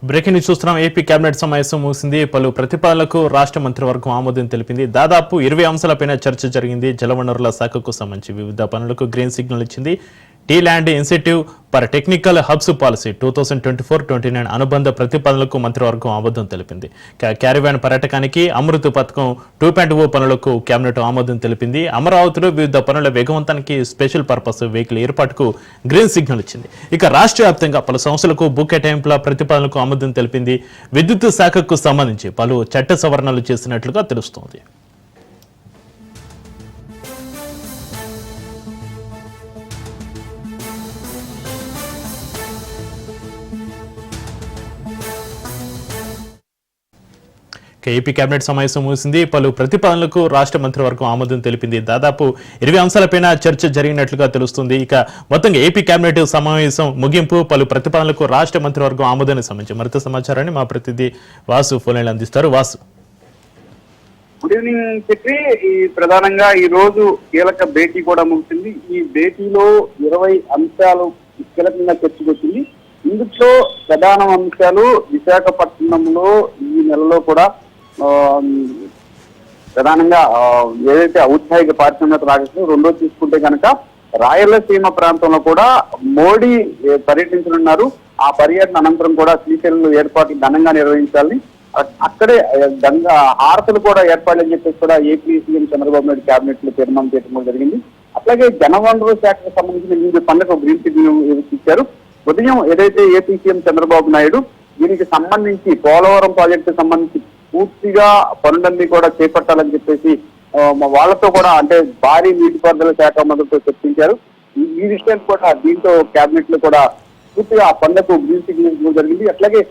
Breaking news చూస్తున్నాం. AP cabinet సమావేశం ముగిసింది. పలు ప్రతిపాదనలకు రాష్ట్ర మంత్రివర్గం ఆమోదం తెలిపింది. దాదాపు 20 అంశాలపైన చర్చ జరిగింది. జలవనరుల శాఖకు సంబంధించి వివిధ పనులకు గ్రీన్ సిగ్నల్ ఇచ్చింది. T land incentive for technical hubs policy 2024-29 అనుబంధ ప్రతిపాదనలకు మంత్రివర్గం ఆమోదం తెలిపింది. క్యారివాన్ పర్యాటకానికి అమృత్ పథకం 2.0 పనులకు కేబినెట్ ఆమోదం తెలిపింది. అమరావతిలో వివిధ పనుల వేగవంతానికి స్పెషల్ పర్పస్ వెహికల్ ఏర్పాటుకు గ్రీన్ సిగ్నల్ ఇచ్చింది. ఇక రాష్ట్ర వ్యాప్తంగా పలు సంస్థలకు భూ కేటాయింపుల ప్రతిపాదనలకు ఆమోదం తెలిపింది. విద్యుత్ శాఖకు సంబంధించి పలు చట్ట సవరణలు చేసినట్లుగా తెలుస్తోంది. ఏపీ కేబినెట్ సమావేశం ముగిసింది. పలు ప్రతిపాదనలకు రాష్ట్ర మంత్రివర్గం ఆమోదం తెలిపింది. దాదాపు 20 అంశాలపైన చర్చ జరిగినట్లుగా తెలుస్తుంది. ఇక మొత్తంగా ఏపీ కేబినెట్ సమావేశం ముగింపు, పలు ప్రతిపాదనలకు రాష్ట్ర మంత్రివర్గం ఆమోదానికి సంబంధించి మరింత సమాచారాన్ని మా ప్రతినిధి వాసు ఫోన్లైన్ అందిస్తారు. Vasu, good evening Chakri. ఈ ప్రధానంగా ఈ రోజు కీలక భేటీ కూడా ముగిసింది. ఈ భేటీలో 20 అంశాలు కీలకంగా చర్చకు వచ్చింది. ఇందులో ప్రధాన అంశాలు విశాఖపట్నంలో ఈ నెలలో కూడా ప్రధానంగా ఏదైతే ఔత్సాహిక పారిశ్రామిక రాజకీయం, రెండో తీసుకుంటే కనుక రాయలసీమ ప్రాంతంలో కూడా మోడీ పర్యటించనున్నారు. ఆ పర్యటన అనంతరం కూడా శ్రీశైలంలో ఏర్పాట్లు ఘనంగా నిర్వహించాలని, అక్కడే హారతులు కూడా ఏర్పాట్లని చెప్పేసి కూడా AP CM Chandrababu Naidu cabinet లో తీర్మానం చేయడం జరిగింది. అట్లాగే జనవనరుల శాఖకు సంబంధించిన వివిధ పనులకు గ్రీన్ సిగ్నల్ ఇచ్చారు. ఉదయం ఏదైతే ఏపీ సీఎం చంద్రబాబు నాయుడు దీనికి సంబంధించి పోలవరం ప్రాజెక్టు సంబంధించి పూర్తిగా పనులన్నీ కూడా చేపట్టాలని చెప్పేసి వాళ్ళతో కూడా అంటే భారీ నీటిపారుదల శాఖ మంత్రితో చర్చించారు. ఈ విషయాన్ని కూడా దీంతో కేబినెట్ లో కూడా పూర్తిగా ఆ పనులకు గ్రీన్ సిగ్నల్ జరిగింది. అట్లాగే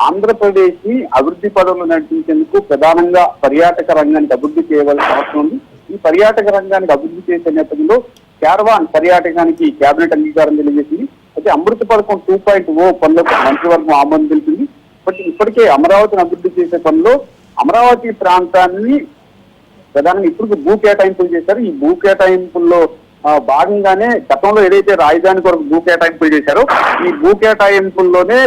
ఆంధ్రప్రదేశ్ ని అభివృద్ధి పనులు నడిపించేందుకు ప్రధానంగా పర్యాటక రంగానికి అభివృద్ధి చేయవలసిన అవసరం ఉంది. ఈ పర్యాటక రంగానికి అభివృద్ధి చేసే నేపథ్యంలో క్యారవాన్ పర్యాటకానికి కేబినెట్ అంగీకారం తెలియజేసింది. అయితే అమృత పథకం 2.0 పనులకు మంత్రివర్గం ఆమోదం తెలిపింది. ఇప్పటికే అమరావతిని అభివృద్ధి చేసే పనిలో అమరావతి ప్రాంతాన్ని ప్రధానంగా ఇప్పుడు భూ కేటాయింపులు చేశారు. ఈ భూ కేటాయింపుల్లో భాగంగానే గతంలో ఏదైతే రాజధాని కొరకు భూ కేటాయింపులు చేశారో ఈ భూ కేటాయింపుల్లోనే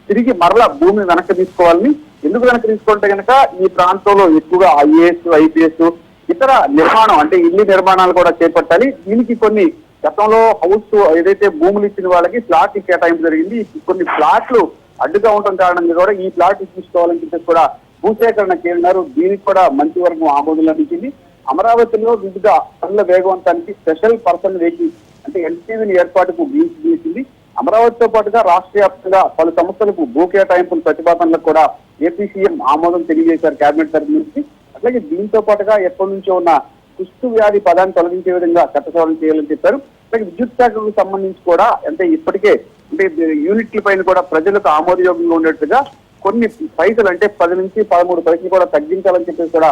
తిరిగి మరలా భూమిని వెనక్కి తీసుకోవాలని, ఎందుకు వెనక్కి తీసుకుంటే కనుక ఈ ప్రాంతంలో ఎక్కువగా ఐఏఎస్, ఐపీఎస్, ఇతర నిర్మాణం అంటే ఇల్లు నిర్మాణాలు కూడా చేపట్టాలి. దీనికి కొన్ని గతంలో హౌస్ ఏదైతే భూములు ఇచ్చిన వాళ్ళకి ప్లాట్ కేటాయింపు జరిగింది. కొన్ని ప్లాట్లు అడ్డుగా ఉండటం కారణంగా కూడా ఈ ప్లాట్ తీసుకోవాలని చెప్పేసి కూడా భూసేకరణ చేరినారు. దీనికి కూడా మంత్రివర్గం ఆమోదం లభించింది. అమరావతిలో వివిధ పనుల వేగవంతానికి స్పెషల్ పర్సన్ వెహికల్ అంటే ఎన్సీవీని ఏర్పాటుకు వీచింది. అమరావతితో పాటుగా రాష్ట్ర వ్యాప్తంగా పలు సంస్థలకు భూ కేటాయింపుల ప్రతిపాదనలకు కూడా ఏపీ సీఎం ఆమోదం తెలియజేశారు కేబినెట్ తరఫు నుంచి. అట్లాగే దీంతో పాటుగా ఎప్పటి నుంచో ఉన్న కుష్టు వ్యాధి పదాన్ని తొలగించే విధంగా చట్ట సవరణ చేయాలని చెప్పారు. అలాగే విద్యుత్ శాఖకు సంబంధించి కూడా అంటే ఇప్పటికే అంటే యూనిట్ల పైన కూడా ప్రజలకు ఆమోదయోగంగా ఉండేట్టుగా కొన్ని పైసలు అంటే 10 నుంచి 13 పైసలు కూడా తగ్గించాలని చెప్పేసి కూడా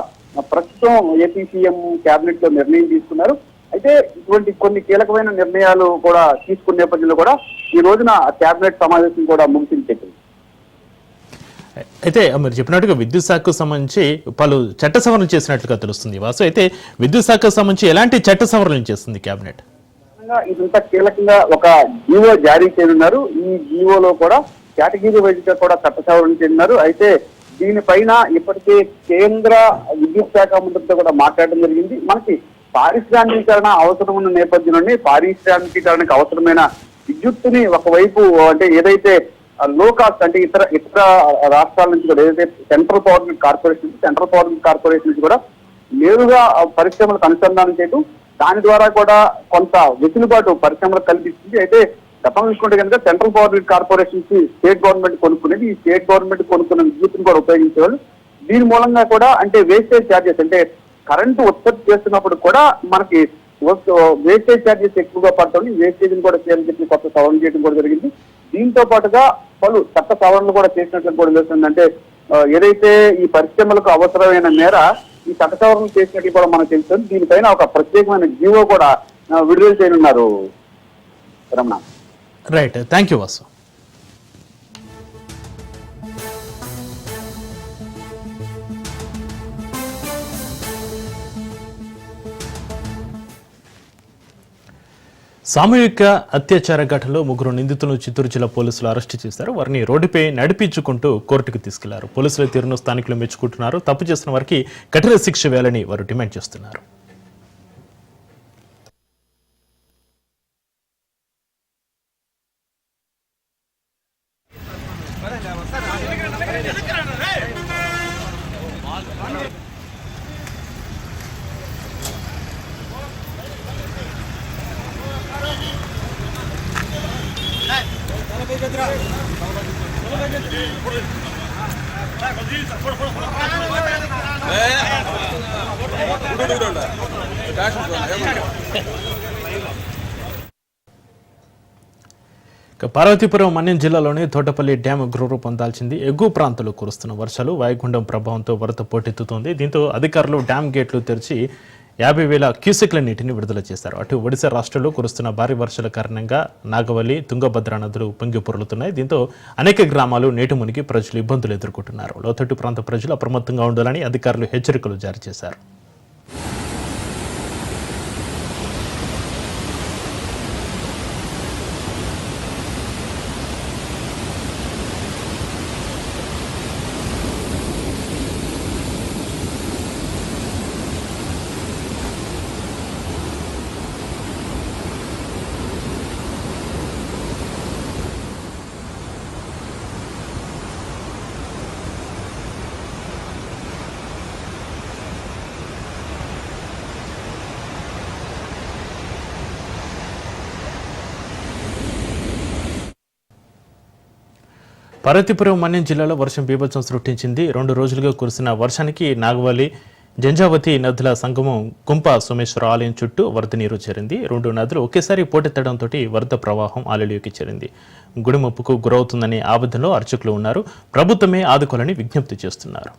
ప్రస్తుతం ఏపీ సీఎం కేబినెట్ లో నిర్ణయం తీసుకున్నారు. అయితే ఇటువంటి కొన్ని కీలకమైన నిర్ణయాలు కూడా తీసుకునే నేపథ్యంలో కూడా ఈ రోజున కేబినెట్ సమావేశం కూడా ముగిసింది. అయితే మీరు చెప్పినట్టుగా విద్యుత్ శాఖకు సంబంధించి పలు చట్ట సవరణలు చేసినట్లుగా తెలుస్తుంది. వాసు, అయితే విద్యుత్ శాఖకు సంబంధించి ఎలాంటి చట్ట సవరణలు చేస్తుంది కేబినెట్? ఇదంతా కీలకంగా ఒక జీవో జారీ చేయనున్నారు. ఈ జీవోలో కూడా కేటగిరీ వైద్యుగా కూడా చట్ట సవరణ చేయనున్నారు. అయితే దీనిపైన ఇప్పటికే కేంద్ర విద్యుత్ శాఖ మంత్రితో కూడా మాట్లాడడం జరిగింది. మనకి పారిశ్రామికీకరణ అవసరం ఉన్న నేపథ్యంలోనే పారిశ్రామికీకరణకు అవసరమైన విద్యుత్తుని ఒకవైపు అంటే ఏదైతే లో కాస్ట్ అంటే ఇతర రాష్ట్రాల నుంచి కూడా ఏదైతే సెంట్రల్ పవర్ కార్పొరేషన్ నుంచి కూడా నేరుగా పరిశ్రమలకు అనుసంధానం చేయడం, దాని ద్వారా కూడా కొంత వెసులుబాటు పరిశ్రమలకు కల్పిస్తుంది. అయితే గతం చూసుకుంటే కనుక సెంట్రల్ పవర్ కార్పొరేషన్ కి స్టేట్ గవర్నమెంట్ కొనుక్కునేది, ఈ స్టేట్ గవర్నమెంట్ కొనుక్కున్న విద్యుత్తును కూడా ఉపయోగించేవాళ్ళు. దీని మూలంగా కూడా అంటే వేస్టేజ్ ఛార్జెస్ అంటే కరెంటు ఉత్పత్తి చేస్తున్నప్పుడు కూడా మనకి వేస్టేజ్ ఛార్జెస్ ఎక్కువగా పడుతుంది. వేస్టేజ్ కూడా చేయాలని చెప్పి కొత్త సవరణ చేయడం కూడా జరిగింది. దీంతో పాటుగా పలు చట్ట సవరణలు కూడా చేసినట్లు కూడా తెలుస్తుంది. అంటే ఏదైతే ఈ పరిశ్రమలకు అవసరమైన మేర ఈ చట్ట సవరణలు చేసినట్లు కూడా మనకు తెలుస్తుంది. దీనిపైన ఒక ప్రత్యేకమైన జీవో కూడా విడుదల చేయనున్నారు. Ramana, right, thank you Vasu. సామూహిక అత్యాచార ఘటనలో ముగ్గురు నిందితులను చిత్తూరు జిల్లా పోలీసులు అరెస్టు చేశారు. వారిని రోడ్డుపై నడిపించుకుంటూ కోర్టుకు తీసుకెళ్లారు. పోలీసుల తీరును స్థానికులు మెచ్చుకుంటున్నారు. తప్పు చేసిన వారికి కఠిన శిక్ష వేయాలని వారు డిమాండ్ చేస్తున్నారు. పార్వతీపురం మన్యం జిల్లాలోని తోటపల్లి డ్యాం గృహరూపం దాల్చింది. ఎగువ ప్రాంతంలో కురుస్తున్న వర్షాలు వాయుగుండం ప్రభావంతో వరద పోటెత్తుతోంది. దీంతో అధికారులు డ్యాం గేట్లు తెరిచి 50,000 క్యూసెక్ల నీటిని విడుదల చేశారు. అటు ఒడిశా రాష్ట్రంలో కురుస్తున్న భారీ వర్షాల కారణంగా నాగవల్లి, తుంగభద్ర నదులు పొంగి పొర్లుతున్నాయి. దీంతో అనేక గ్రామాలు నీటి మునిగి ప్రజలు ఇబ్బందులు ఎదుర్కొంటున్నారు. లోతట్టు ప్రాంత ప్రజలు అప్రమత్తంగా ఉండాలని అధికారులు హెచ్చరికలు జారీ చేశారు. పార్వతీపురం మన్యం జిల్లాలో వర్షం బీభత్సం సృష్టించింది. 2 రోజులుగా కురిసిన వర్షానికి నాగవల్లి, జంజావతి నదుల సంగమం కుంప సోమేశ్వర ఆలయం చుట్టూ వరద నీరు చేరింది. 2 నదులు ఒకేసారి పోటెత్తడంతో వరద ప్రవాహం ఆలయంలోకి చేరింది. గుడి ముప్పుకు గురవుతుందనే ఆవేదనలో అర్చకులు ఉన్నారు. ప్రభుత్వమే ఆదుకోవాలని విజ్ఞప్తి చేస్తున్నారు.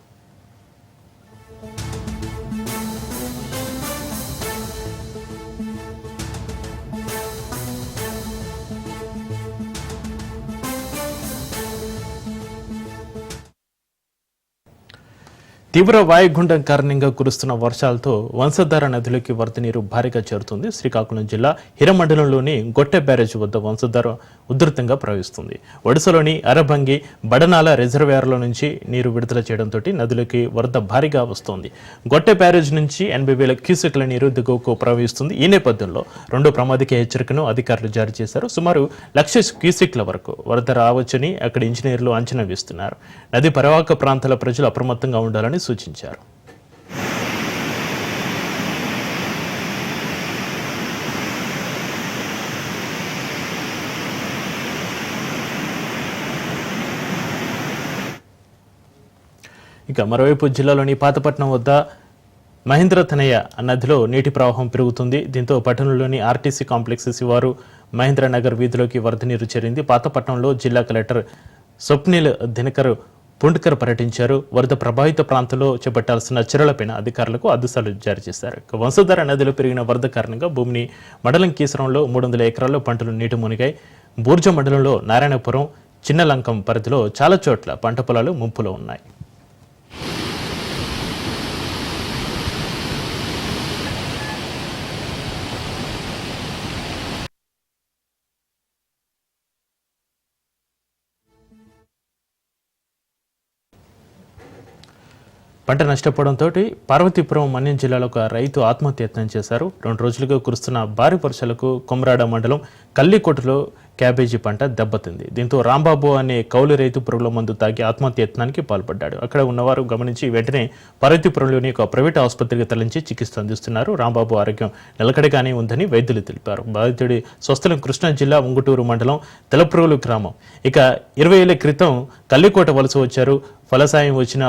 తీవ్ర వాయుగుండం కారణంగా కురుస్తున్న వర్షాలతో వంశధార నదిలోకి వరద నీరు భారీగా చేరుతుంది. శ్రీకాకుళం జిల్లా హిరమండలంలోని గొట్టె బ్యారేజ్ వద్ద వంశధార ఉధృతంగా ప్రవహిస్తుంది. ఒడిశాలోని అరబంగి, బడనాల రిజర్వాయర్ల నుంచి నీరు విడుదల చేయడంతో నదులకి వరద భారీగా వస్తోంది. గొట్టె బ్యారేజ్ నుంచి 80,000 క్యూసెక్ల నీరు దిగువకు ప్రవహిస్తుంది. ఈ నేపథ్యంలో 2 ప్రమాదిక హెచ్చరికను అధికారులు జారీ చేశారు. సుమారు 1,00,000 క్యూసెక్ల వరకు వరద రావచ్చని అక్కడి ఇంజనీర్లు అంచనా వేస్తున్నారు. నది పరివాహక ప్రాంతాల ప్రజలు అప్రమత్తంగా ఉండాలని సూచించారు. ఇక మరోవైపు జిల్లాలోని పాతపట్నం వద్ద మహేంద్రతనయ నదిలో నీటి ప్రవాహం పెరుగుతుంది. దీంతో పట్టణంలోని ఆర్టీసీ కాంప్లెక్స్ శివారు మహేంద్రనగర్ వీధిలోకి వరద నీరు చేరింది. పాతపట్నంలో జిల్లా కలెక్టర్ స్వప్నిల్ దినకర్ పుండ్కర్ పర్యటించారు. వరద ప్రభావిత ప్రాంతంలో చేపట్టాల్సిన చర్యలపై అధికారులకు ఆదేశాలు జారీ చేశారు. వంశధార నదిలో పెరిగిన వరద కారణంగా భూమిని మండలం కీసరంలో 300 ఎకరాల్లో పంటలు నీటి మునిగాయి. బూర్జ మండలంలో నారాయణపురం, చిన్నలంకం పరిధిలో చాలా చోట్ల పంట పొలాలు ముంపులో ఉన్నాయి. పంట నష్టపోవడంతో పార్వతీపురం మన్యం జిల్లాలో ఒక రైతు ఆత్మహత్యయత్నం చేశారు. 2 రోజులుగా కురుస్తున్న భారీ వర్షాలకు కొమరాడ మండలం కల్లికోటలో క్యాబేజీ పంట దెబ్బతింది. దీంతో రాంబాబు అనే కౌలు రైతు పురుగుల మందు తాగి ఆత్మహత్యయత్నానికి పాల్పడ్డాడు. అక్కడ ఉన్నవారు గమనించి వెంటనే పార్వతీపురంలోని ఒక ప్రైవేట్ ఆసుపత్రికి తరలించి చికిత్స అందిస్తున్నారు. రాంబాబు ఆరోగ్యం నిలకడగానే ఉందని వైద్యులు తెలిపారు. బాధితుడి స్వస్థలం కృష్ణా జిల్లా ఉంగుటూరు మండలం తెలప్రోలు గ్రామం. ఇక 20 ఏళ్ల క్రితం కల్లికోట వలస వచ్చారు. ఫలసాయం వచ్చిన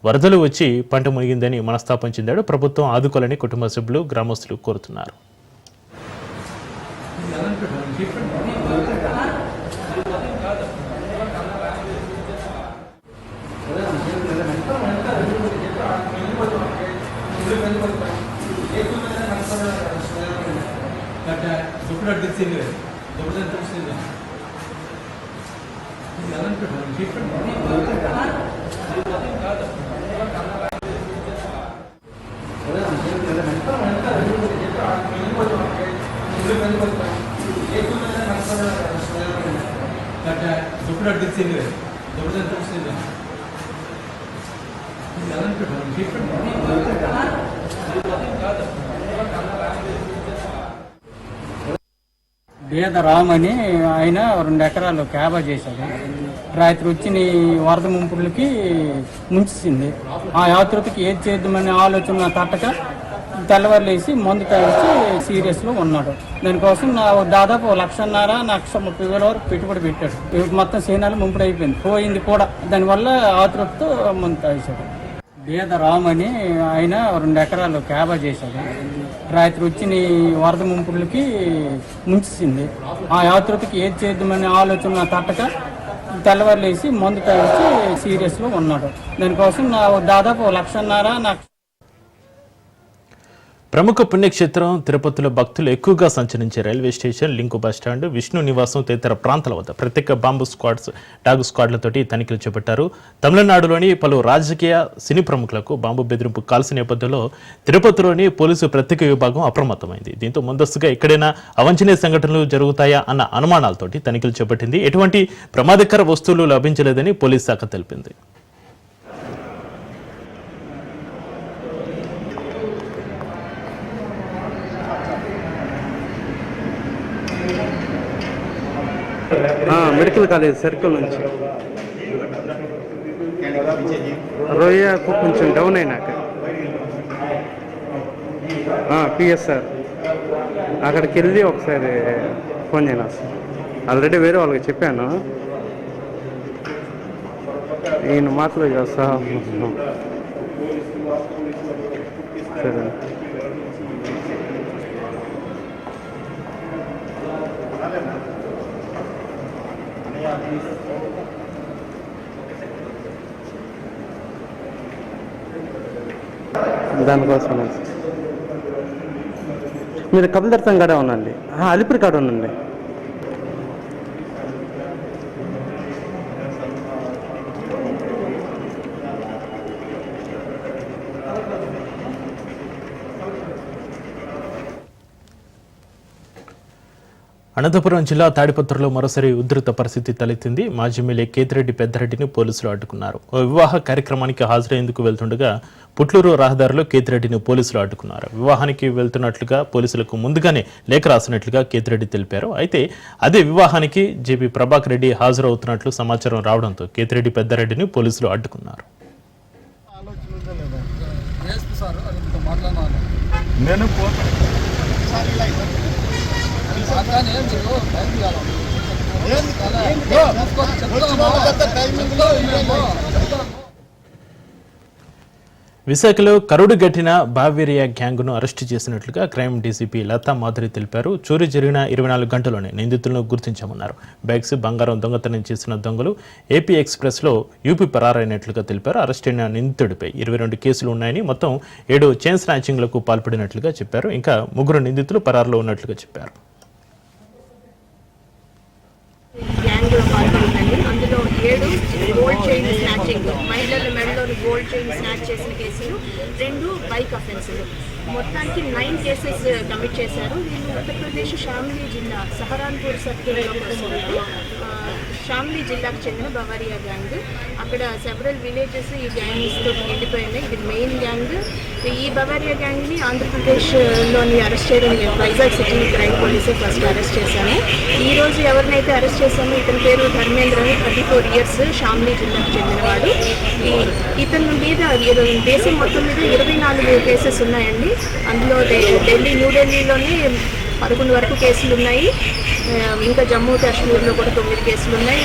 వరదలు వచ్చి పంట మునిగిందని మనస్తాపం చెందాడు. ప్రభుత్వం ఆదుకోవాలని కుటుంబ సభ్యులు, గ్రామస్తులు కోరుతున్నారు. బేద రామ్ అని ఆయన 2 ఎకరాలు క్యాబా చేశాడు. రాత్రి వచ్చిన వరద ముంపులకి ముంచింది. ఆ యాత్రికుడికి ఏది చేద్దామనే ఆలోచన తట్టక తెల్లవారులేసి మందు తాగిసి సీరియస్లో ఉన్నాడు. దానికోసం దాదాపు 1,50,000 వరకు పెట్టుబడి పెట్టాడు. మొత్తం సేనాలు ముంపుడు అయిపోయింది, పోయింది కూడా. దానివల్ల ఆతృతతో మందు తాగేశాడు. బేద రామ్ అని ఆయన 2 ఎకరాలు క్యాబా చేశాడు. రాత్రి వచ్చిన వరద ముంపులకి ముంచింది. ఆ యాత్రికుడికి ఏది చేద్దామనే ఆలోచన తట్టక తెల్లవారులేసి మందు తాగిసి సీరియస్లో ఉన్నాడు. దానికోసం దాదాపు 1,50,000 ప్రముఖ పుణ్యక్షేత్రం తిరుపతిలో భక్తులు ఎక్కువగా సంచరించే railway station, link bus stand, Vishnu Nivasam తదితర ప్రాంతాల వద్ద ప్రత్యేక బాంబు స్క్వాడ్స్, డాగ్ స్క్వాడ్లతోటి తనిఖీలు చేపట్టారు. తమిళనాడులోని పలు రాజకీయ సినీ ప్రముఖులకు బాంబు బెదిరింపు కాల్సిన నేపథ్యంలో తిరుపతిలోని పోలీసు ప్రత్యేక విభాగం అప్రమత్తమైంది. దీంతో ముందస్తుగా ఎక్కడైనా అవాంఛనీయ సంఘటనలు జరుగుతాయా అన్న అనుమానాలతోటి తనిఖీలు చేపట్టింది. ఎటువంటి ప్రమాదకర వస్తువులు లభించలేదని పోలీస్ శాఖ తెలిపింది. మెడికల్ కాలేజ్ సర్కిల్ నుంచి రొయ్యకు కొంచెం డౌన్ అయినాక పిఎస్ఆర్ అక్కడికి వెళ్ళి ఒకసారి ఫోన్ చేయను సార్. ఆల్రెడీ వేరే వాళ్ళకి చెప్పాను, ఈయన మాటలు చేస్తా. సరే దానికోసం మీరు కపిలదర్శనం కాడే ఉండండి, అలిపిరి కాడ ఉండండి. అనంతపురం జిల్లా తాడిపత్రిలో మరోసారి ఉధృత పరిస్థితి తలెత్తింది. మాజీ ఎమ్మెల్యే కేతిరెడ్డి పెద్దారెడ్డిని పోలీసులు అడ్డుకున్నారు. ఓ వివాహ కార్యక్రమానికి హాజరయ్యేందుకు వెళ్తుండగా పుట్లూరు రహదారిలో కేతిరెడ్డిని పోలీసులు అడ్డుకున్నారు. వివాహానికి వెళ్తున్నట్లుగా పోలీసులకు ముందుగానే లేఖ రాసినట్లుగా కేతిరెడ్డి తెలిపారు. అయితే అదే వివాహానికి జేపీ ప్రభాకర్ రెడ్డి హాజరవుతున్నట్లు సమాచారం రావడంతో కేతిరెడ్డి పెద్దారెడ్డిని పోలీసులు అడ్డుకున్నారు. విశాఖలో కరుడు గట్టిన బావేరియా గ్యాంగ్ను అరెస్టు చేసినట్లుగా క్రైమ్ డీసీపీ లతా మాధురి తెలిపారు. చోరీ జరిగిన 24 గంటల్లోనే నిందితులను గుర్తించామన్నారు. బ్యాగ్స్, బంగారం దొంగతనం చేసిన దొంగలు ఏపీ ఎక్స్ప్రెస్లో యూపీ పరారైనట్లుగా తెలిపారు. అరెస్టైన నిందితుడిపై 22 కేసులు ఉన్నాయని, మొత్తం 7 చైన్ స్నాచింగ్లకు పాల్పడినట్లుగా చెప్పారు. ఇంకా 3 నిందితులు పరారులో ఉన్నట్లుగా చెప్పారు. గ్యాంగ్ పాల్పడిందండి. అందులో 7 గోల్డ్ చైన్ స్నాచింగ్, మహిళల మెడలోని గోల్డ్ చైన్ స్నాచ్ చేసిన కేసులు, 2 బైక్ అఫెన్సులు, మొత్తానికి 9 కేసెస్ కమిట్ చేశారు. వీళ్ళు ఉత్తరప్రదేశ్ షామ్లీ జిల్లా సహరాన్పూర్ సర్కిల్లోకి వస్తున్నారు. షామ్లీ జిల్లాకు చెందిన బవారియా గ్యాంగ్. అక్కడ సెవరల్ విలేజెస్ ఈ గ్యాంగ్స్తో నిండిపోయినాయి. ఇది మెయిన్ గ్యాంగ్. ఈ బవారియా గ్యాంగ్ని ఆంధ్రప్రదేశ్లోని అరెస్ట్ చేయడం, వైజాగ్ సిటీ క్రైమ్ పోలీసే ఫస్ట్ అరెస్ట్ చేశాము. ఈ రోజు ఎవరినైతే అరెస్ట్ చేశామో ఇతని పేరు ధర్మేంద్ర, 34 ఇయర్స్, షామ్లీ జిల్లాకు చెందినవాడు. ఇతని మీద దేశం మొత్తం మీద 24 కేసెస్ ఉన్నాయండి. అందులో న్యూఢిల్లీలోనే 11 వరకు కేసులు ఉన్నాయి. ఇంకా జమ్మూ కాశ్మీర్లో కూడా 9 కేసులు ఉన్నాయి.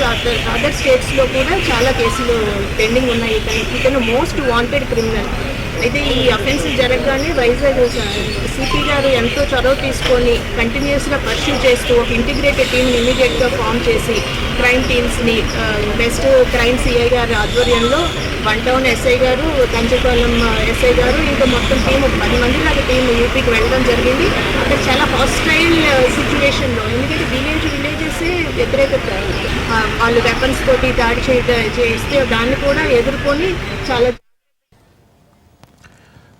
అదర్ స్టేట్స్లో కూడా చాలా కేసులు పెండింగ్ ఉన్నాయి. ఇతను మోస్ట్ వాంటెడ్ క్రిమినల్. అయితే ఈ అఫెన్స్ జరగగానే వైజాగ్ సిపి గారు ఎంతో చొరవ తీసుకొని కంటిన్యూస్గా పర్సూ చేస్తూ ఒక ఇంటిగ్రేటెడ్ టీమ్ని ఇమీడియట్గా ఫామ్ చేసి క్రైమ్ టీమ్స్ని బెస్ట్ క్రైమ్ సిఐ గారి ఆధ్వర్యంలో 1 టౌన్ ఎస్ఐ గారు, కంచపాలెం ఎస్ఐ గారు, ఇంకా మొత్తం టీము 10 మంది లాగా టీము యూపీకి వెళ్ళడం జరిగింది. అక్కడ చాలా హాస్టైల్ సిచ్యువేషన్లో, ఎందుకంటే విలేజెస్ వ్యతిరేకత, వాళ్ళు వెపన్స్ తోటి దాడి చేస్తే దాన్ని కూడా ఎదుర్కొని చాలా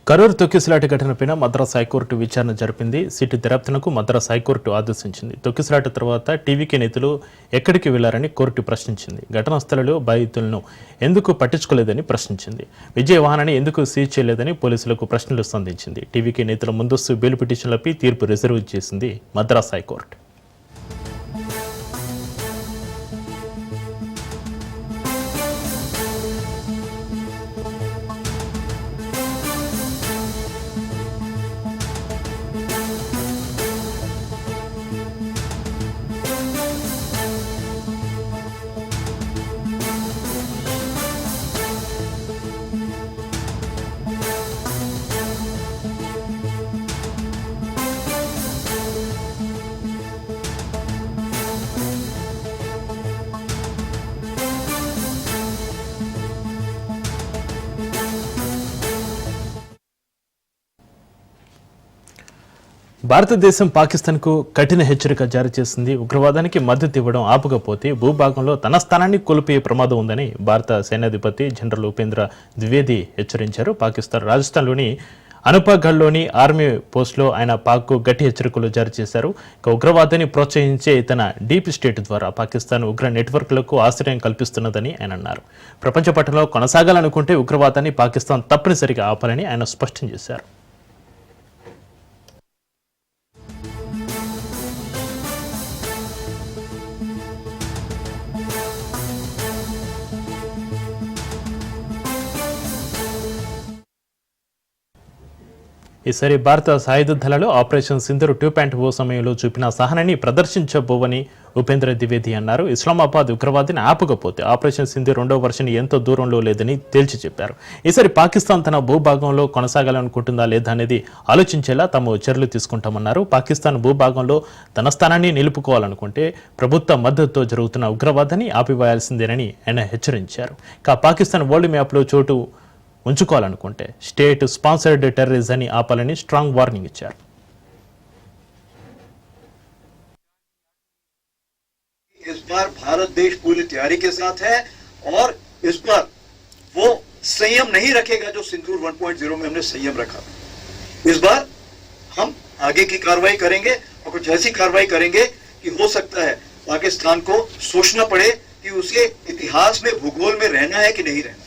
కరూరు తొక్కిసలాట ఘటనపైన మద్రాస్ హైకోర్టు విచారణ జరిపింది. సిటీ దర్యాప్తునకు మద్రాస్ హైకోర్టు ఆదేశించింది. తొక్కిసలాట తర్వాత టీవీకే నేతలు ఎక్కడికి వెళ్లారని కోర్టు ప్రశ్నించింది. ఘటనా స్థలంలో బాధితులను ఎందుకు పట్టించుకోలేదని ప్రశ్నించింది. విజయ వాహనాన్ని ఎందుకు సీజ్ చేయలేదని పోలీసులకు ప్రశ్నలు సంధించింది. టీవీకే నేతల ముందస్తు బెయిల్ పిటిషన్లపై తీర్పు రిజర్వ్ చేసింది మద్రాస్ హైకోర్టు. భారతదేశం పాకిస్తాన్కు కఠిన హెచ్చరిక జారీ చేసింది. ఉగ్రవాదానికి మద్దతు ఇవ్వడం ఆపకపోతే భూభాగంలో తన స్థానాన్ని కోల్పోయే ప్రమాదం ఉందని భారత సైన్యాధిపతి జనరల్ ఉపేంద్ర ద్వివేది హెచ్చరించారు. పాకిస్తాన్ రాజస్థాన్లోని అనుపగఢ్లోని ఆర్మీ పోస్టులో ఆయన పాక్కు గట్టి హెచ్చరికలు జారీ చేశారు. ఉగ్రవాదాన్ని ప్రోత్సహించే తన డీప్ స్టేట్ ద్వారా పాకిస్తాన్ ఉగ్ర నెట్వర్క్లకు ఆశ్రయం కల్పిస్తున్నదని ఆయన అన్నారు. ప్రపంచ పటంలో కొనసాగాలనుకుంటే ఉగ్రవాదాన్ని పాకిస్తాన్ తప్పనిసరిగా ఆపాలని ఆయన స్పష్టం చేశారు. ఈసారి భారత సాయుధ దళాలు ఆపరేషన్ సింధూర్ 2.0 సమయంలో చూపిన సహనాన్ని ప్రదర్శించబోవని ఉపేంద్ర ద్వివేది అన్నారు. ఇస్లామాబాద్ ఉగ్రవాదిని ఆపకపోతే ఆపరేషన్ సింధూర్ 2వ వర్షన్ ఎంతో దూరంలో లేదని తేల్చి చెప్పారు. ఈసారి పాకిస్తాన్ తన భూభాగంలో కొనసాగాలనుకుంటుందా లేదా అనేది ఆలోచించేలా తాము చర్యలు తీసుకుంటామన్నారు. పాకిస్తాన్ భూభాగంలో తన స్థానాన్ని నిలుపుకోవాలనుకుంటే ప్రభుత్వ మద్దతుతో జరుగుతున్న ఉగ్రవాదాన్ని ఆపివేయాల్సిందేనని ఆయన హెచ్చరించారు. పాకిస్తాన్ వరల్డ్ మ్యాప్లో చోటు ఉంచుకోవాలనుకుంటే స్టేట్ స్పాన్సర్డ్ టెర్రరిజాన్ని ఆపాలని స్ట్రాంగ్ వార్నింగ్ ఇచ్చారు. इस बार भारत देश पूरी तैयारी के साथ है और इस बार वो संयम नहीं रखेगा जो सिंदूर 1.0 में हमने संयम रखा. इस बार हम आगे की कार्रवाई करेंगे और कुछ ऐसी कार्रवाई करेंगे कि हो सकता है पाकिस्तान को सोचना पड़े कि उसे इतिहास में भूगोल में रहना है कि नहीं रहना.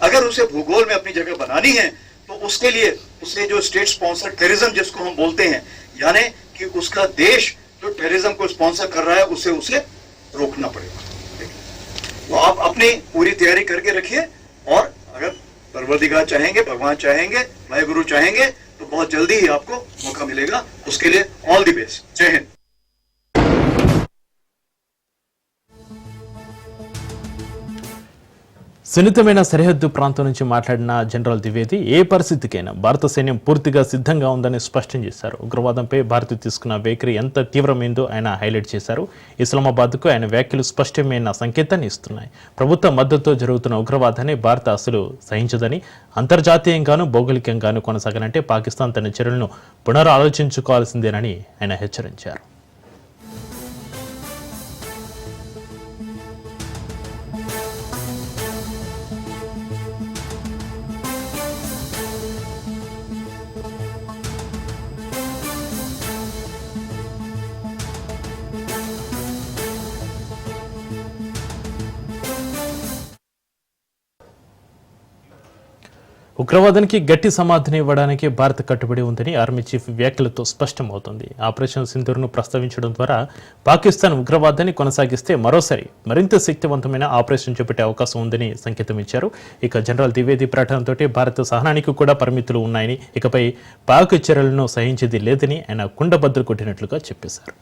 अगर उसे भूगोल में अपनी जगह बनानी है तो उसके लिए उसे जो स्टेट स्पॉन्सर टेररिज्म जिसको हम बोलते हैं, यानी कि उसका देश जो टेररिज्म को स्पॉन्सर कर रहा है उसे रोकना पड़ेगा. तो आप अपनी पूरी तैयारी करके रखिए और अगर परवरदिगार चाहेंगे, भगवान चाहेंगे, वाहेगुरु चाहेंगे तो बहुत जल्दी ही आपको मौका मिलेगा. उसके लिए ऑल द बेस्ट. जय हिंद. సున్నితమైన సరిహద్దు ప్రాంతం నుంచి మాట్లాడిన జనరల్ ద్వివేది ఏ పరిస్థితికైనా భారత సైన్యం పూర్తిగా సిద్ధంగా ఉందని స్పష్టం చేశారు. ఉగ్రవాదంపై భారత్ తీసుకున్న వైఖరి ఎంత తీవ్రమైందో ఆయన హైలైట్ చేశారు. ఇస్లామాబాద్కు ఆయన వ్యాఖ్యలు స్పష్టమైన సంకేతాన్ని ఇస్తున్నాయి. ప్రభుత్వ మద్దతుతో జరుగుతున్న ఉగ్రవాదాన్ని భారత్ అసలు సహించదని, అంతర్జాతీయంగానూ భౌగోళికంగానూ కొనసాగాలంటే పాకిస్తాన్ తన చర్యలను పునరాలోచించుకోవాల్సిందేనని ఆయన హెచ్చరించారు. ఉగ్రవాదానికి గట్టి సమాధానం ఇవ్వడానికి భారత్ కట్టుబడి ఉందని ఆర్మీ చీఫ్ వ్యాఖ్యలతో స్పష్టమవుతుంది. ఆపరేషన్ సింధూర్ను ప్రస్తావించడం ద్వారా పాకిస్తాన్ ఉగ్రవాదాన్ని కొనసాగిస్తే మరోసారి మరింత శక్తివంతమైన ఆపరేషన్ చేపట్టే అవకాశం ఉందని సంకేతం ఇచ్చారు. ఇక జనరల్ ద్వివేది ప్రకటనతో భారత సహనానికి కూడా పరిమితులు ఉన్నాయని, ఇకపై పాక్ చర్యలను సహించేది లేదని ఆయన కుండబద్దలు కొట్టినట్లుగా చెప్పేశారు.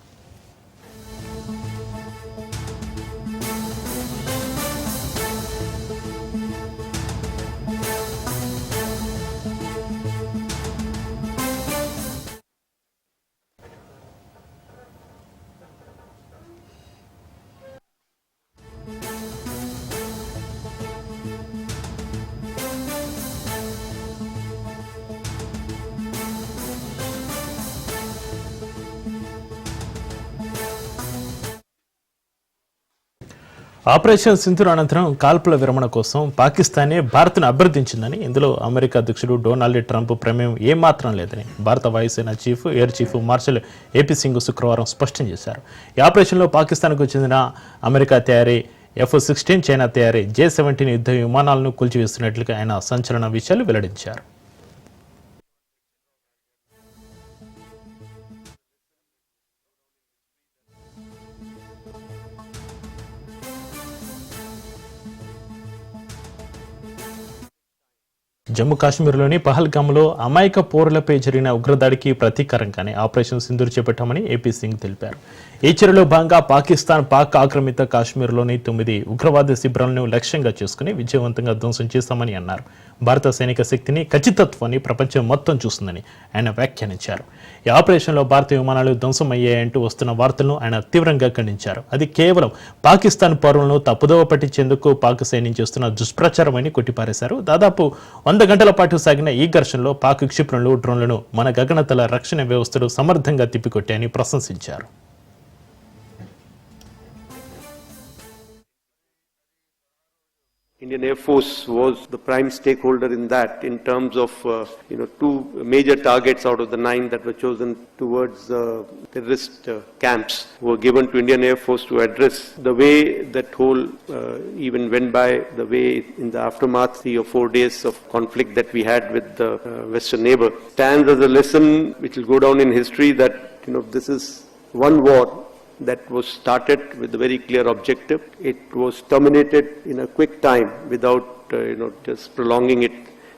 ఆపరేషన్ సింధూర్ అనంతరం కాల్పుల విరమణ కోసం పాకిస్తానే భారత్ను అభ్యర్థించిందని, ఇందులో అమెరికా అధ్యక్షుడు డొనాల్డ్ ట్రంప్ ప్రమేయం ఏమాత్రం లేదని భారత వాయుసేన chief air chief marshal AP Singh శుక్రవారం స్పష్టం చేశారు. ఈ ఆపరేషన్లో పాకిస్తాన్కు చెందిన అమెరికా తయారీ F-16, చైనా తయారీ J-17 యుద్ధ విమానాలను కూల్చివేస్తున్నట్లుగా ఆయన సంచలన విషయాలు వెల్లడించారు. జమ్మూ కాశ్మీర్లోని పహల్గామ్లో అమాయక పౌరులపై జరిగిన ఉగ్రదాడికి ప్రతీకారంగానే ఆపరేషన్ సింధూర్ చేపట్టామని ఏపీ సింగ్ తెలిపారు. ఈ చర్యలో భాగంగా పాక్ ఆక్రమిత కాశ్మీర్లోని 9 ఉగ్రవాద శిబిరాలను లక్ష్యంగా చేసుకుని విజయవంతంగా ధ్వంసం చేశామని అన్నారు. భారత సైనిక శక్తిని, ఖచ్చితత్వాన్ని ప్రపంచం మొత్తం చూస్తుందని ఆయన వ్యాఖ్యానించారు. ఈ ఆపరేషన్లో భారతీయ విమానాలు ధ్వంసమయ్యాయంటూ వస్తున్న వార్తలను ఆయన తీవ్రంగా ఖండించారు. అది కేవలం పాకిస్తాన్ పౌరులను తప్పుదోవ పట్టించేందుకు పాక్ సైన్యం చేస్తున్న దుష్ప్రచారమని కొట్టిపారేశారు. దాదాపు 100 గంటల పాటు సాగిన ఈ ఘర్షణలో పాక్ క్షిపణులు, డ్రోన్లను మన గగనతల రక్షణ వ్యవస్థలు సమర్థంగా తిప్పికొట్టాయని ప్రశంసించారు. Indian Air Force was the prime stakeholder in that, in terms of 2 major targets out of the 9 that were chosen towards terrorist camps were given to Indian Air Force to address. The way that whole even went by, the way in the aftermath 3 or 4 days of conflict that we had with the western neighbor, stands as a lesson which will go down in history that this is one war that was started with a very clear objective. It was terminated in a quick time without just prolonging it.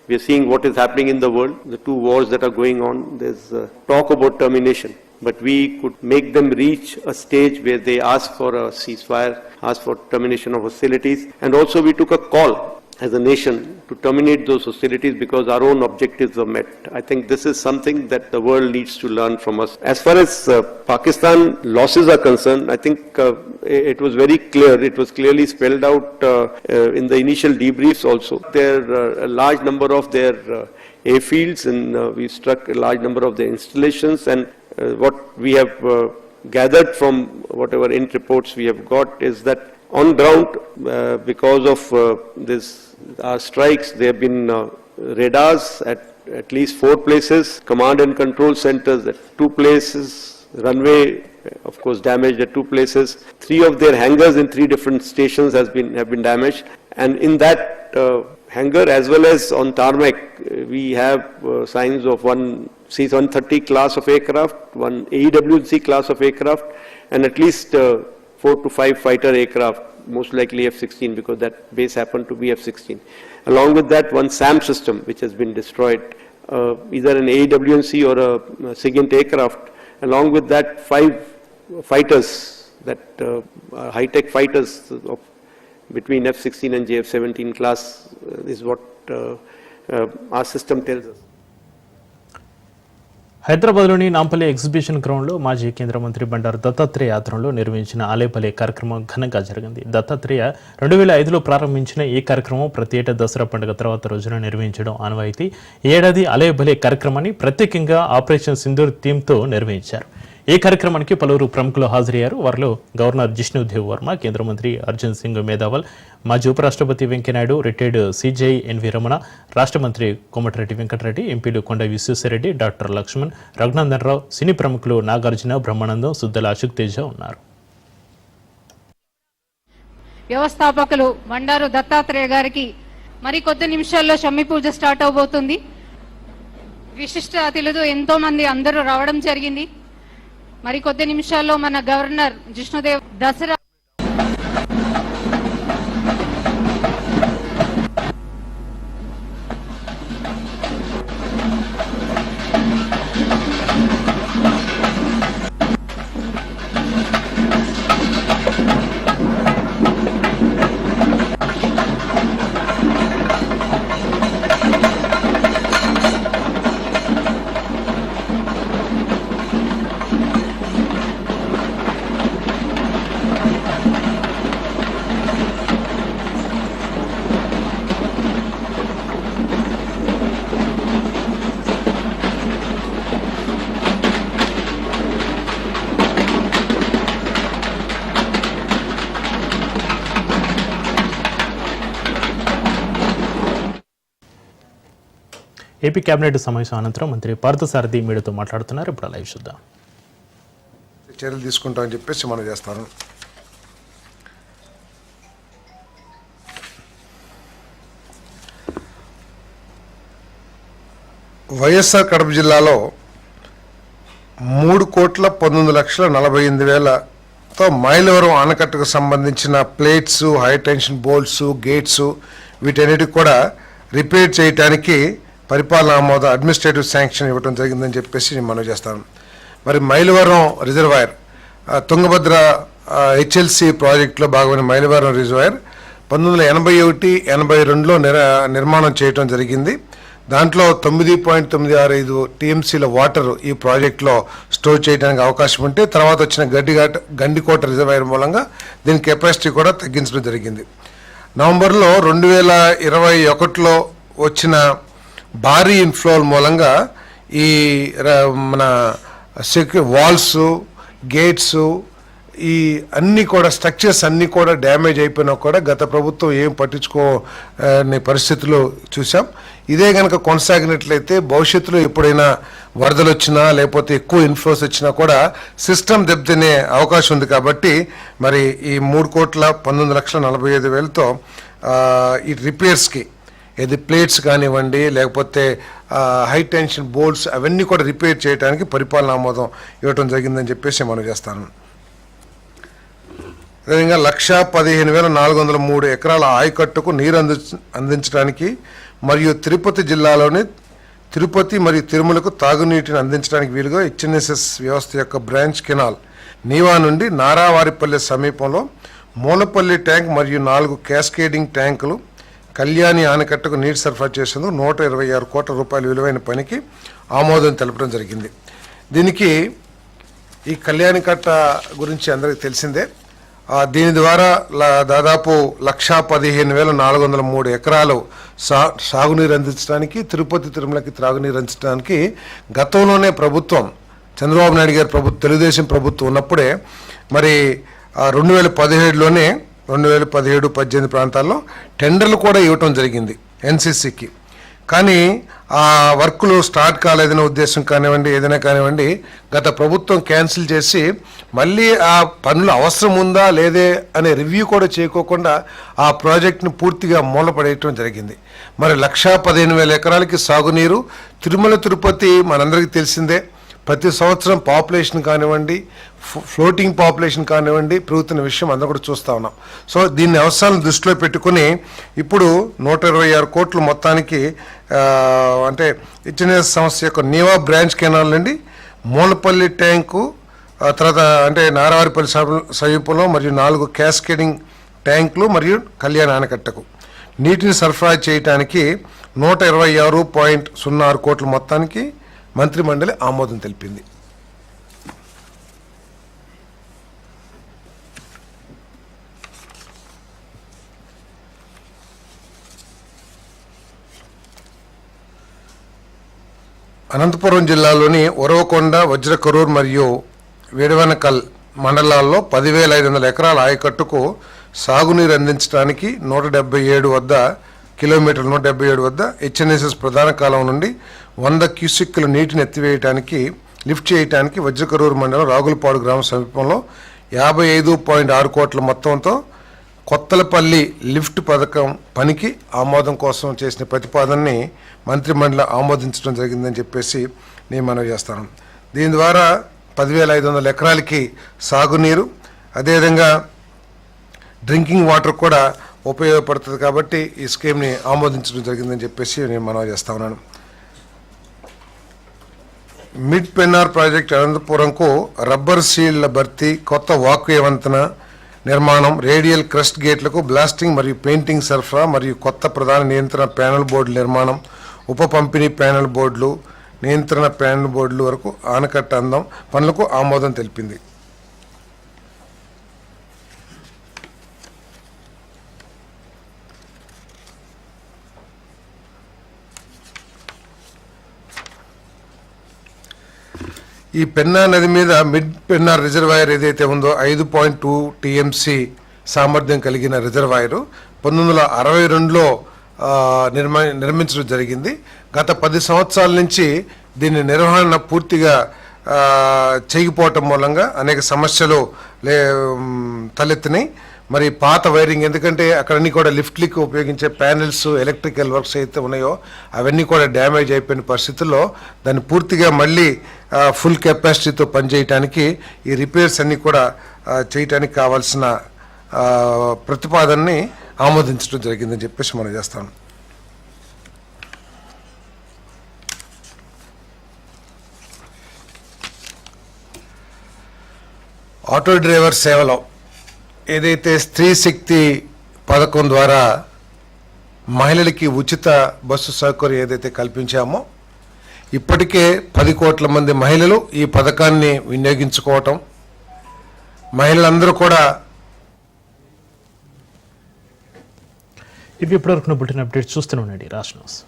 We are seeing what is happening in the world, the 2 wars that are going on. There's talk about termination, but we could make them reach a stage where they ask for a ceasefire, ask for termination of hostilities, and also we took a call as a nation to terminate those hostilities because our own objectives were met. I think this is something that the world needs to learn from us. As far as Pakistan losses are concerned, I think it was very clear, it was clearly spelled out in the initial debriefs also. There are a large number of their airfields and we struck a large number of their installations, and what we have gathered from whatever int reports we have got is that on ground, because of our strikes, there have been radars at least 4 places, command and control centers at 2 places, runway, of course, damaged at 2 places. 3 of their hangars in 3 different stations have been damaged, and in that hangar as well as on tarmac, we have signs of one C-130 class of aircraft, one AEWC class of aircraft, and at least 4 to 5 fighter aircraft, most likely F-16 because that base happened to be F-16. Along with that, one SAM system which has been destroyed, either an AWNC or a SIGINT aircraft. Along with that, 5 fighters, that high-tech fighters of between F-16 and JF-17 class is what our system tells us. హైదరాబాద్లోని Nampally exhibition గ్రౌండ్లో మాజీ కేంద్ర మంత్రి బండారు దత్తాత్రేయ ఆధ్వర్యంలో నిర్వహించిన ఆలేపల్లి కార్యక్రమం ఘనంగా జరిగింది. దత్తాత్రేయ 2005లో ప్రారంభించిన ఈ కార్యక్రమం ప్రతి ఏటా దసరా పండుగ తర్వాత రోజున నిర్వహించడం ఆనవాయితీ. ఈ ఏడాది ఆలేపల్లి కార్యక్రమాన్ని ప్రత్యేకంగా ఆపరేషన్ సింధూర్ థీమ్తో నిర్వహించారు. ఈ కార్యక్రమానికి పలువురు ప్రముఖులు హాజరయ్యారు. వారిలో గవర్నర్ జిష్ణుదేవ్ వర్మ, కేంద్ర మంత్రి అర్జున్ సింగ్ మేధావల్, మాజీ ఉపరాష్ట్రపతి వెంకయ్యనాయుడు, రిటైర్డ్ సిజై ఎన్వి రమణ, రాష్ట్ర మంత్రి కోమటిరెడ్డి వెంకటరెడ్డి, ఎంపీలు కొండ విశ్వేశ్వరరెడ్డి, డాక్టర్ లక్ష్మణ్, రఘునందన్ రావు, సినీ ప్రముఖులు నాగార్జున, బ్రహ్మానందం, సుద్దల అశోక్ తేజ ఉన్నారు. వ్యవస్థాపకులు బండారు దత్తాత్రేయ గారికి మరి కొద్ది నిమిషాల్లో షమ్మి పూజ స్టార్ట్ అవబోతుంది. విశిష్ట అతిథులు ఎంతో మంది అందరూ రావడం జరిగింది. మరి కొద్ది నిమిషాల్లో మన governor Jishnu Dev Dasara AP cabinet సమావేశం అనంతరం మంత్రి పార్థసారథి మీడియాతో మాట్లాడుతున్నారు. ఇప్పుడు లైవ్ చూద్దాం. చర్యలు తీసుకుంటామని చెప్పేసి మనం చేస్తాను. వైఎస్ఆర్ కడప జిల్లాలో 3,19,48,000తో మైలవరం ఆనకట్టుకు సంబంధించిన plates, high tension bolts, gates వీటన్నిటికి కూడా రిపేర్ చేయడానికి పరిపాలన ఆమోదం అడ్మినిస్ట్రేటివ్ శాంక్షన్ ఇవ్వడం జరిగిందని చెప్పేసి నేను మనవి చేస్తాను. మరి మైలవరం రిజర్వాయర్ తుంగభద్ర హెచ్ఎల్సి ప్రాజెక్టులో భాగమైన మైలవరం రిజర్వాయర్ 1981-82లో నిర్మాణం చేయడం జరిగింది. దాంట్లో 9.965 టీఎంసీల వాటర్ ఈ ప్రాజెక్టులో స్టోర్ చేయడానికి అవకాశం ఉంటే తర్వాత వచ్చిన గండికోట రిజర్వాయర్ మూలంగా దీని కెపాసిటీ కూడా తగ్గించడం జరిగింది. నవంబర్లో 2021లో వచ్చిన భారీ ఇన్ఫ్లోల మూలంగా ఈ మన వాల్స్, గేట్స్, ఈ అన్నీ కూడా స్ట్రక్చర్స్ అన్నీ కూడా డ్యామేజ్ అయిపోయినా కూడా గత ప్రభుత్వం ఏం పట్టించుకోని పరిస్థితులు చూసాం. ఇదే కనుక కొనసాగినట్లయితే భవిష్యత్తులో ఎప్పుడైనా వరదలు వచ్చినా లేకపోతే ఎక్కువ ఇన్ఫ్లోస్ వచ్చినా కూడా సిస్టమ్ దెబ్బతినే అవకాశం ఉంది. కాబట్టి మరి ఈ 3,19,45,000తో ఈ రిపేర్స్కి ఏది ప్లేట్స్ కానివ్వండి లేకపోతే హై టెన్షన్ బోల్ట్స్ అవన్నీ కూడా రిపేర్ చేయడానికి పరిపాలన ఆమోదం ఇవ్వటం జరిగిందని చెప్పేసి మనం చేస్తాను. అదేవిధంగా 1,15,403 ఎకరాల ఆయకట్టుకు నీరు అందించడానికి మరియు తిరుపతి జిల్లాలోని తిరుపతి మరియు తిరుమలకు తాగునీటిని అందించడానికి వీలుగా హెచ్ఎన్ఎస్ఎస్ వ్యవస్థ యొక్క బ్రాంచ్ కెనాల్ నీవా నుండి నారావారిపల్లె సమీపంలో మూలపల్లి ట్యాంక్ మరియు 4 క్యాస్కేడింగ్ ట్యాంకులు కళ్యాణి ఆనకట్టకు నీటి సరఫరా చేసేందుకు 126 కోట్ల రూపాయల విలువైన పనికి ఆమోదం తెలపడం జరిగింది. దీనికి ఈ కళ్యాణి కట్ట గురించి అందరికీ తెలిసిందే. దీని ద్వారా దాదాపు 1,15,403 ఎకరాలు సాగునీరు అందించడానికి, తిరుపతి తిరుమలకి త్రాగునీరు అందించడానికి గతంలోనే ప్రభుత్వం చంద్రబాబు నాయుడు గారి తెలుగుదేశం ప్రభుత్వం ఉన్నప్పుడే మరి 2017లోనే 2017-18 ప్రాంతాల్లో టెండర్లు కూడా ఇవ్వటం జరిగింది ఎన్సీసీకి. కానీ ఆ వర్కులు స్టార్ట్ కాలేదనే ఉద్దేశం కానివ్వండి ఏదైనా కానివ్వండి గత ప్రభుత్వం క్యాన్సిల్ చేసి మళ్ళీ ఆ పనులు అవసరం ఉందా లేదే అనే రివ్యూ కూడా చేయకోకుండా ఆ ప్రాజెక్టును పూర్తిగా మూలపడేయటం జరిగింది. మరి 1,15,000 ఎకరాలకి సాగునీరు తిరుమల తిరుపతి మనందరికీ తెలిసిందే. ప్రతి సంవత్సరం పాపులేషన్ కానివ్వండి ఫ్లోటింగ్ పాపులేషన్ కానివ్వండి పెరుగుతున్న విషయం అందరూ కూడా చూస్తూ ఉన్నాం. సో దీన్ని అవసరాలను దృష్టిలో పెట్టుకుని ఇప్పుడు 126 కోట్లు మొత్తానికి అంటే హెచ్ఎన్ఎస్ సంస్థ యొక్క నీవా బ్రాంచ్ కెనాల్ నుండి మూలపల్లి ట్యాంకు తర్వాత అంటే నారావారిపల్లి సమీపంలో మరియు 4 క్యాస్కేడింగ్ ట్యాంకులు మరియు కళ్యాణ ఆనకట్టకు నీటిని సరఫరా చేయడానికి 126.06 కోట్ల మొత్తానికి మంత్రిమండలి ఆమోదం తెలిపింది. అనంతపురం జిల్లాలోని ఉరవకొండ, వజ్రకరూర్ మరియు వేడవనకల్ మండలాల్లో 10,500 ఎకరాల ఆయకట్టుకు సాగునీరు అందించడానికి 177 కిలోమీటర్ల 177 వద్ద హెచ్ఎన్ఎస్ఎస్ ప్రధాన కాలం నుండి 100 క్యూసెక్కుల నీటిని ఎత్తివేయడానికి లిఫ్ట్ చేయడానికి వజ్రకరూరు మండలం రాగులపాడు గ్రామ సమీపంలో 55.6 కోట్ల మొత్తంతో కొత్తలపల్లి లిఫ్ట్ పథకం పనికి ఆమోదం కోసం చేసిన ప్రతిపాదనని మంత్రిమండలి ఆమోదించడం జరిగిందని చెప్పేసి నేను మనవి చేస్తాను. దీని ద్వారా 10,500 ఎకరాలకి సాగునీరు అదేవిధంగా డ్రింకింగ్ వాటర్ కూడా ఉపయోగపడుతుంది. కాబట్టి ఈ స్కీమ్ని ఆమోదించడం జరిగిందని చెప్పేసి నేను మనవి చేస్తా ఉన్నాను. మిడ్ పెన్నార్ ప్రాజెక్ట్ అనంతపురంకు రబ్బర్ సీళ్ల భర్తీ, కొత్త వాక్వే వంతెన నిర్మాణం, రేడియల్ క్రస్ట్ గేట్లకు బ్లాస్టింగ్ మరియు పెయింటింగ్ సరఫరా మరియు కొత్త ప్రధాన నియంత్రణ ప్యానెల్ బోర్డుల నిర్మాణం, ఉప పంపిణీ ప్యానెల్ బోర్డులు, నియంత్రణ ప్యానెల్ బోర్డుల వరకు ఆనకట్ట అందం పనులకు ఆమోదం తెలిపింది. ఈ పెన్నా నది మీద మిడ్ పెన్నార్ రిజర్వాయర్ ఏదైతే ఉందో 5.2 టీఎంసీ సామర్థ్యం కలిగిన రిజర్వాయరు 1962లో నిర్మించడం జరిగింది. గత 10 సంవత్సరాల నుంచి దీని నిర్వహణ పూర్తిగా చేయకపోవటం మూలంగా అనేక సమస్యలు తలెత్తినాయి. మరి పాత వైరింగ్, ఎందుకంటే అక్కడన్నీ కూడా లిఫ్ట్లకి ఉపయోగించే ప్యానెల్స్, ఎలక్ట్రికల్ వర్క్స్ అయితే ఉన్నాయో అవన్నీ కూడా డ్యామేజ్ అయిపోయిన పరిస్థితుల్లో దాన్ని పూర్తిగా మళ్ళీ ఫుల్ కెపాసిటీతో పనిచేయటానికి ఈ రిపేర్స్ అన్నీ కూడా చేయటానికి కావాల్సిన ప్రతిపాదనని ఆమోదించడం జరిగిందని చెప్పేసి మనం చేస్తాను. ఆటో డ్రైవర్ సేవలో ఏదైతే స్త్రీ శక్తి పథకం ద్వారా మహిళలకి ఉచిత బస్సు సౌకర్యం ఏదైతే కల్పించామో ఇప్పటికే 10 కోట్ల మంది మహిళలు ఈ పథకాన్ని వినియోగించుకోవటం, మహిళలందరూ కూడా. ఇవి ఇప్పటివరకు బులెటిన్ అప్డేట్స్ చూస్తూనే ఉండండి రాష్ట్ర న్యూస్.